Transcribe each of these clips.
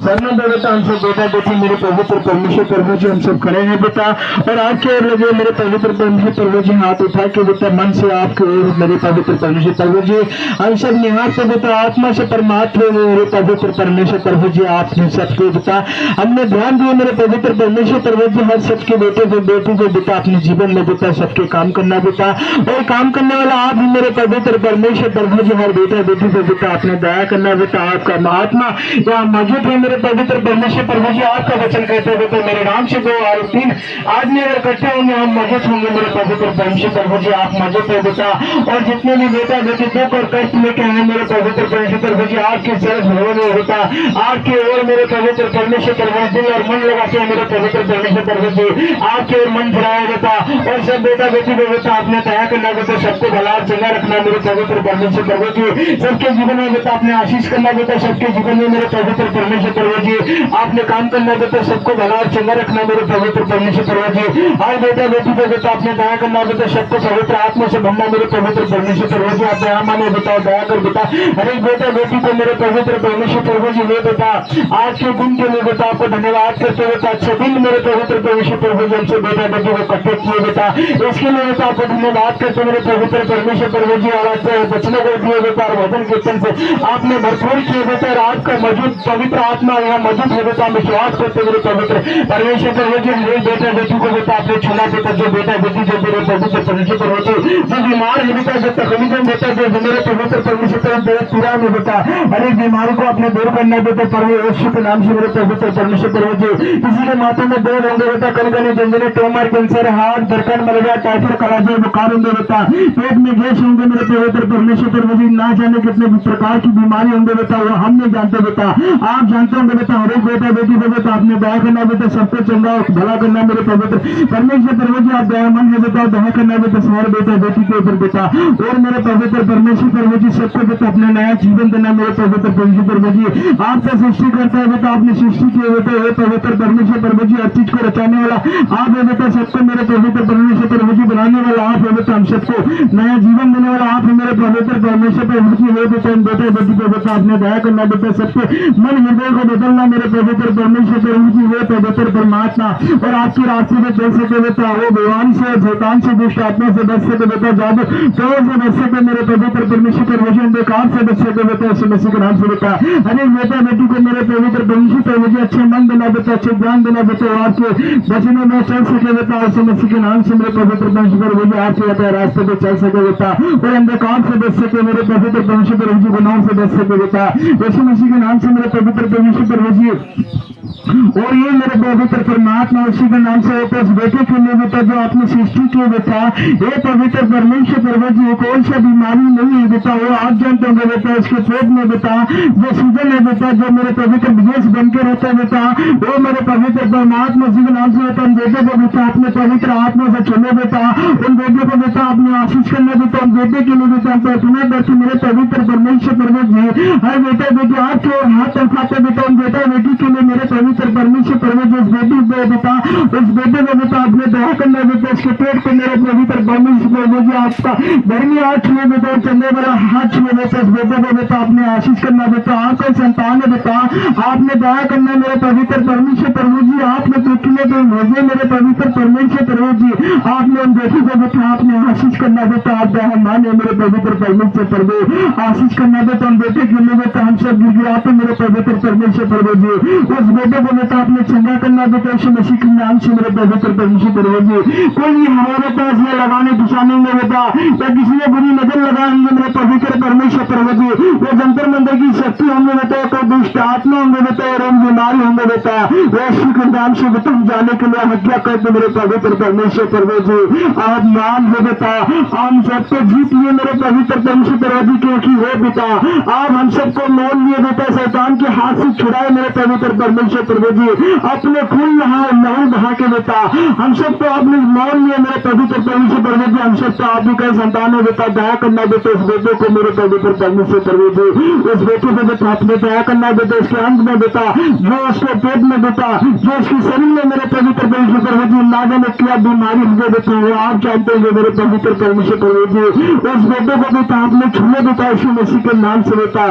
सरना बेटा हम सब बेटा बेटी मेरे पवित्र परमेश्वर प्रभु जी हम सब खड़े हैं बेटा और आपके ओर लगे मेरे पवित्र परमेश्वर प्रभु जी हाथ उठा के बेटा मन से आपके ओर मेरे पवित्र परमेश्वर प्रभु जी हम सब निहार से बेटा आत्मा से परमात्मा में मेरे पवित्र परमेश्वर प्रभु जी आपने सबके बेटा हमने ध्यान दिए मेरे पवित्र परमेश्वर प्रभु जी हर सबके बेटे को बेटी को बेटा अपने जीवन में बेटा सबके काम करना बेटा और काम करने वाला आप ही मेरे पवित्र परमेश्वर प्रभु जी हर बेटा बेटी को बेटा अपने दया करना बेटा आपका महात्मा यहाँ मौजूद है मेरे पवित्र परमेश्वर प्रभु जी आपका वचन कहते हैं बेटा मेरे नाम से 2 और 3 आदमी अगर इकट्ठे होंगे हम मौजूद होंगे मेरे पवित्र परमेश्वर प्रभु जी आप मौजूद है बेटा और जितने भी बेटा बेटी दुख और कष्ट लेके आए मेरे पवित्र परमेश्वर प्रभु जी आपके सरस भवन में होता आपके ओर मेरे पवित्र परमेश्वर प्रभु दिल और मन लगा के मेरे पवित्र परमेश्वर प्रभु जी आपके ओर मन फिराया बेटा और सब बेटा बेटी को बेटा अपने दया करना बेटा सबको भला चंगा रखना मेरे पवित्र परमेश्वर प्रभु जी सबके जीवन में बेटा अपने आशीष करना बेटा सबके जीवन में मेरे पवित्र परमेश्वर प्रभु जी आपने काम करना बेटा सबको भला और चंगा रखना मेरे पवित्र परमेश्वर प्रभु जी हर बेटा बेटी को बेटा अपने दया करना बेटा सबको पवित्र आत्मा से भरना मेरे पवित्र परमेश्वर प्रभु जी आप दया माने बेटा दया कर बेटा हर एक बेटा बेटी को मेरे पवित्र परमेश्वर प्रभु जी ले बेटा आज के दिन के लिए बेटा आपको धन्यवाद करते बेटा अच्छे दिन मेरे पवित्र परमेश्वर प्रभु जी हमसे बेटा बेटी को इकट्ठे किए बेटा इसके लिए बेटा आपको धन्यवाद करते मेरे पवित्र परमेश्वर प्रभु जी और आज बचने को दिए बेटा और भजन कीर्तन से आपने भरपूर किए बेटा और आपका मौजूद पवित्र आत्मा यहाँ मौजूद है बेटा विश्वास करते मेरे पवित्र परमेश्वर प्रभु जी हर बेटा बेटी को बेटा आपने छुना बेटा जो बेटा बेटी जो मेरे पवित्र परमेश्वर प्रभु जी जो बीमार है बेटा जो तकलीफें बेटा जो मेरे पवित्र परमेश्वर प्रभु पूरा में बेटा हर एक बीमारी को अपने दूर करना बेटा परमेश्वर के नाम से मेरे पवित्र परमेश्वर प्रभु जी किसी के माथे में दर्द होंगे बेटा कलगने जंजने ट्यूमर कैंसर हार्ट धड़कन मलेरिया टाइफाइड कलाजे बुखार होंगे बेटा पेट में गैस होंगे मेरे पवित्र परमेश्वर प्रभु जी ना जाने कितने प्रकार की बीमारी होंगे बेटा वो हम नहीं जानते बेटा आप जानते होंगे बेटा हर एक बेटा बेटी को बेटा आपने दया करना बेटा सबको चंगा और भला करना मेरे पवित्र परमेश्वर प्रभु जी आप दयामन है बेटा दया करना बेटा सारे बेटा बेटी के ऊपर बेटा और मेरे पवित्र परमेश्वर प्रभु जी सबको बेटा अपने नया जीवन देना मेरे पवित्र परमेश्वर प्रभु जी आपका सृष्टि करता है बेटा आपने सृष्टि किए बेटा ये पवित्र परमेश्वर प्रभु जी हर चीज को रचाने वाला आप है बेटा सबको मेरे पवित्र परमेश्वर प्रभु जी बनाने वाला आप है बेटा हम सबको नया जीवन देने वाला आप है मेरे पवित्र परमेश्वर प्रभु जी है बेटा बेटा बेटी को बेटा अपने दया करना बेटा सबके मन हृदय को बदलना मेरे पवित्र परमेश्वर प्रभु जी है पवित्र परमात्मा और आपके रास्ते में चल सके बेटा वो भगवान से शैतान से दुष्ट आत्मा से बच सके बेटा जादू चोर से बच सके मेरे पवित्र परमेश्वर प्रभु जी बेकार से बच सके बेटा यीशु मसीह के नाम से बेटा अनेक बेटा बेटी को मेरे पवित्र परमेश्वर प्रभु जी अच्छे मन देना बेटा अच्छे ज्ञान देना बेटा आपके वचनों में चल सके बेटा यीशु मसीह के नाम से मेरे पवित्र परमेश्वर प्रभु जी आपके बेटा रास्ते पे चल सके बेटा और अंधकार से बच सके मेरे पवित्र परमेश्वर प्रभु जी गुनाहों से बच सके बेटा यीशु मसीह के नाम से मेरे पवित्र परमेश्वर प्रभु जी और ये मेरे पवित्र परमात्मा उसी के नाम से होता है बेटे के लिए बेटा जो आपने सृष्टि की बेटा ये पवित्र परमेश्वर प्रभु जी कोई सा बीमारी नहीं है बेटा वो आप जानते होंगे बेटा इसके पेट में बेटा जो सीजन है बेटा जो मेरे पवित्र गैस बन के रहता है बेटा वो मेरे पवित्र परमात्मा उसी के नाम से होता है बेटे को बेटा अपने पवित्र आत्मा से चुने बेटा उन बेटे को बेटा अपने आशीष करना बेटा उन बेटे के लिए बेटा प्रार्थना करके मेरे पवित्र परमेश्वर प्रभु जी हर बेटा बेटी आपके हाथ उठाते बेटा उन बेटा बेटी के लिए मेरे पवित्र परमेश्वर प्रभु जी उस बेटी को बेटा उस बेटे को बेटा अपने दया करना बेटा उसके पेट पे मेरे पवित्र परमेश्वर प्रभु जी आपका धर्मी हाथ छुए बेटा चंदे वाला हाथ छुए बेटा उस बेटे को बेटा अपने आशीष करना बेटा आपका संतान है बेटा आपने दया करना मेरे पवित्र परमेश्वर प्रभु जी आपने पृथ्वी पे भेजे मेरे पवित्र परमेश्वर प्रभु जी आपने उन बेटी को बेटा आपने आशीष करना बेटा आप दया माने मेरे पवित्र परमेश्वर प्रभु आशीष करना बेटा उन बेटे के लिए बेटा हम सब गिराते मेरे पवित्र परमेश्वर प्रभु जी उस बेटे को बेटा आपने चंगा करना बेटा यीशु मसीह के नाम से मेरे पवित्र परमेश्वर प्रभु जी कोई हमारे पास ये लगाने घुसाने में बेटा या किसी ने बुरी नजर लगाएंगे मेरे पवित्र परमेश्वर प्रभु जी वो जंतर मंतर की शक्ति होंगे बेटा कोई दुष्ट आत्मा होंगे बेटा और बीमारी होंगे बेटा यीशु के नाम से बेटा जाने के लिए हत्या करते मेरे पवित्र परमेश्वर प्रभु जी आप मान लो बेटा हम सबको जीत लिए मेरे पवित्र परमेश्वर प्रभु जी क्योंकि वो बेटा आप हम सबको मोल लिए बेटा शैतान के हाथ से छुड़ाए मेरे पवित्र परमेश्वर परमेश्वर प्रभु जी अपने खून लहू बहा के बेटा हम सबको आपने मान लिया मेरे पवित्र परमेश्वर प्रभु जी। हम सबको आप ही का संतान है बेटा, दया करना बेटा इस बेटे को मेरे पवित्र परमेश्वर प्रभु जी, उस बेटे को बेटा आपने दया करना बेटा, उसके अंत में बेटा जो उसके पेट में बेटा जो उसके शरीर में मेरे पवित्र परमेश्वर प्रभु जी ना जाने क्या बीमारी मुझे बेटा वो आप जानते हैं मेरे पवित्र परमेश्वर प्रभु जी। उस बेटे को बेटा आपने छुए बेटा यीशु मसीह के नाम से बेटा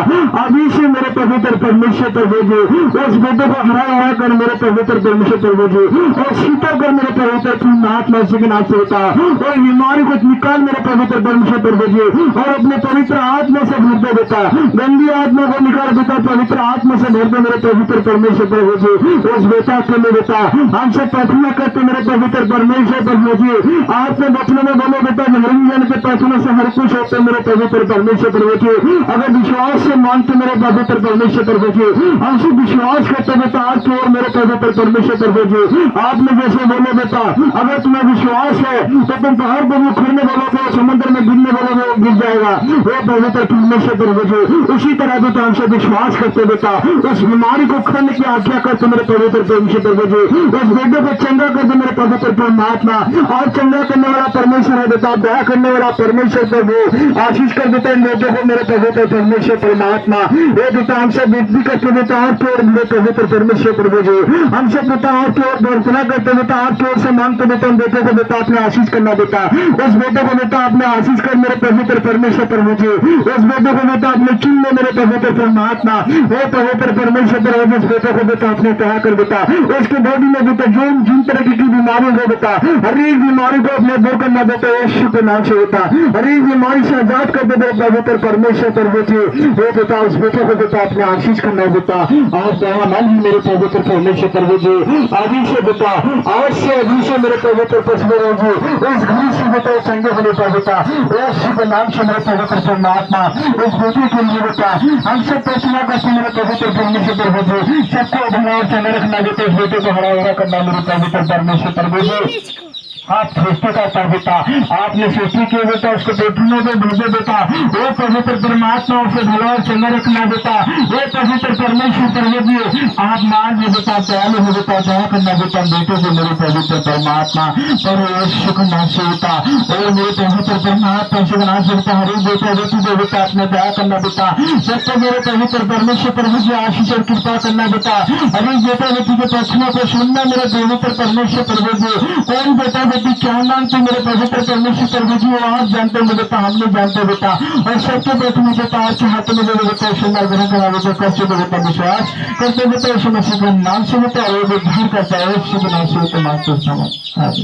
अभी से मेरे पवित्र परमेश्वर प्रभु जी उस बेटे को हरा कर मेरे पवित्र परमेश्वर प्रभु जी और शीतल कर मेरे पवित्र महात्मा के नाम से बेटा और बीमारी को निकाल मेरे पवित्र परमेश्वर प्रभु जी और अपने पवित्र आत्मा से भर दे बेटा, गंदी आत्मा को निकाल बेटा पवित्र आत्मा से भर दे मेरे पवित्र परमेश्वर प्रभु जी। उस बेटा के लिए बेटा हमसे प्रार्थना करते मेरे पवित्र परमेश्वर प्रभु जी, आपने बचने में बोलो बेटा निरंजन के प्रार्थना से हर कुछ होते मेरे पवित्र परमेश्वर प्रभु जी। अगर विश्वास से मानते मेरे पवित्र परमेश्वर प्रभु जी, हमसे विश्वास करते बेटा आपकी ओर मेरे पवित्र परमेश्वर प्रभु जी। आपने जैसे बोले बेटा अगर तुम्हें विश्वास है तो तुम पहाड़ पर भी खुलने वालों को समुद्र में गिरने वालों को गिर जाएगा वो पवित्र परमेश्वर प्रभु जी। उसी तरह बेटा हमसे विश्वास करते बेटा उस बीमारी को खंड की आज्ञा करते मेरे पवित्र परमेश्वर प्रभु जी, उस बेटे को चंगा करते मेरे पवित्र परमात्मा और चंगा करने वाला परमेश्वर है बेटा, दया करने वाला परमेश्वर प्रभु आशीष कर देता है बेटे को मेरे पवित्र परमेश्वर परमात्मा। ये बेटा हमसे विनती करते बेटा आपकी ओर मेरे पवित्र परमेश्वर प्रभु जी, हमसे बेटा आपकी ओर प्रार्थना करते बेटा आपकी ओर से मांगते बेटा बेटे को बेटा आपने आशीष करना बेटा, उस बेटे को बेटा आपने आशीष कर मेरे पवित्र परमेश्वर प्रभु जी, उस बेटे को बेटा आपने चुन ले मेरे पवित्र परमात्मा वो पवित्र परमेश्वर प्रभु जी। उस बेटे को बेटा आपने तैयार कर बेटा उसकी बॉडी में बेटा जो जिन तरह की बीमारी हो बेटा हर एक बीमारी को अपने दूर करना बेटा यीशु के नाम से बेटा हर एक बीमारी से आजाद कर दे पवित्र परमेश्वर प्रभु जी। वो बेटा उस बेटे को बेटा अपने आशीष करना बेटा और दया मान मेरे पवित्र परमेश्वर प्रभु जी। अभी से बेटा आज से अभी से मेरे पवित्र परमेश्वर जी इस घड़ी से बेटा चंगे होने पर बेटा यीशु के नाम से मेरे पवित्र परमात्मा इस बेटे के लिए बेटा हम सब प्रार्थना करते मेरे पवित्र परमेश्वर प्रभु जी। सबको धन्यवाद चंगा रखना बेटा इस बेटे को हरा करना मेरे पवित्र परमेश्वर प्रभु जी। आप सृष्टि का बेटा आपने सृष्टि किए बेटा उसको देखने को भेजे बेटा वो पवित्र परमात्मा उसे भला और चंगा रखना बेटा वो पवित्र परमेश्वर प्रभु जी। आप मान लो बेटा दयालु हो बेटा दया करना बेटा बेटे को मेरे पवित्र परमात्मा पर यीशु के नाम से बेटा और मेरे पवित्र परमात्मा के नाम से बेटा हर एक बेटा बेटी को बेटा अपने दया करना बेटा सबको मेरे पवित्र परमेश्वर प्रभु जी आशीष और कृपा करना बेटा हर एक बेटा बेटी के प्रार्थना को सुनना मेरे पवित्र परमेश्वर प्रभु जी। कौन बेटा बेटी क्या मानते मेरे पवित्र परमेश्वर प्रभु जी आप जानते हो बेटा हम नहीं जानते बेटा और सबके बैठने बेटा आपके हाथों में बेटा सुंदर ग्रहण करा बेटा करते बेटा विश्वास करते बेटा यीशु मसीह के नाम से बेटा और उद्धार करता है यीशु के नाम से बेटा मांगते हैं।